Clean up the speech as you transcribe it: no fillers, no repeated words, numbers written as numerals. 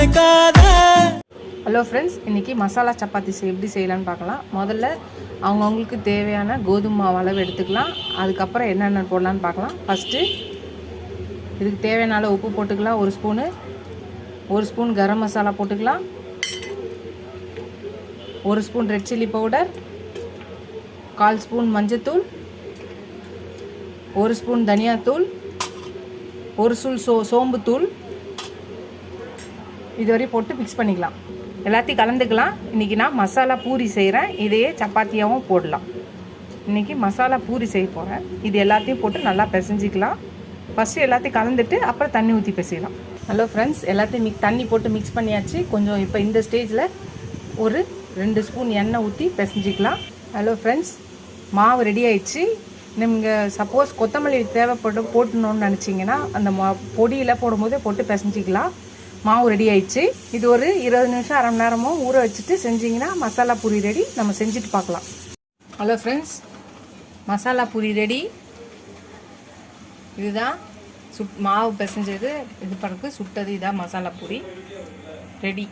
நினைக்காத. Hello friends, இன்றைக்கி மசாலா சப்பாத்தி எப்படி செய்யலான்னு பார்க்கலாம். முதல்ல அவங்கவுங்களுக்கு தேவையான கோதுமை மாவு அளவு எடுத்துக்கலாம். அதுக்கப்புறம் என்னென்ன போடலான்னு பார்க்கலாம். ஃபஸ்ட்டு இதுக்கு தேவையான அளவு உப்பு போட்டுக்கலாம். ஒரு ஸ்பூன் கரம் மசாலா போட்டுக்கலாம். 1 spoon red chilli powder, 1/4 spoon மஞ்சத்தூள், 1 ஸ்பூன் தனியாத்தூள், 1 ஸ்பூன் சோம்புத்தூள், இதுவரை போட்டு மிக்ஸ் பண்ணிக்கலாம். எல்லாத்தையும் கலந்துக்கலாம். இன்றைக்கி நான் மசாலா பூரி செய்கிறேன். இதையே சப்பாத்தியாகவும் போடலாம். இன்றைக்கி மசாலா பூரி செய்ய போகிறேன். இது எல்லாத்தையும் போட்டு நல்லா பிசைஞ்சிக்கலாம். ஃபஸ்ட்டு எல்லாத்தையும் கலந்துட்டு அப்புறம் தண்ணி ஊற்றி பிசையலாம். ஹலோ ஃப்ரெண்ட்ஸ், எல்லாத்தையும் தண்ணி போட்டு மிக்ஸ் பண்ணியாச்சு. கொஞ்சம் இப்போ இந்த ஸ்டேஜில் ஒரு 2 ஸ்பூன் எண்ணெய் ஊற்றி பிசைஞ்சிக்கலாம். ஹலோ ஃப்ரெண்ட்ஸ், மாவு ரெடி ஆயிடுச்சு. நீங்கள் சப்போஸ் கொத்தமல்லி போட்டணும்னு நினச்சிங்கன்னா அந்த பொடியில் போடும்போதே போட்டு பிசைஞ்சிக்கலாம். மாவு ரெடி ஆயிடுச்சு. இது ஒரு 20 நிமிஷம் அரை மணி நேரமோ ஊற வச்சுட்டு செஞ்சிங்கன்னா மசாலா பூரி ரெடி. நம்ம செஞ்சுட்டு பார்க்கலாம். Hello friends, masala puri ready. இதுதான் மாவு பிசைஞ்சது. இது பண்ணுறது சுட்டது. இதான் மசாலா பூரி ரெடி.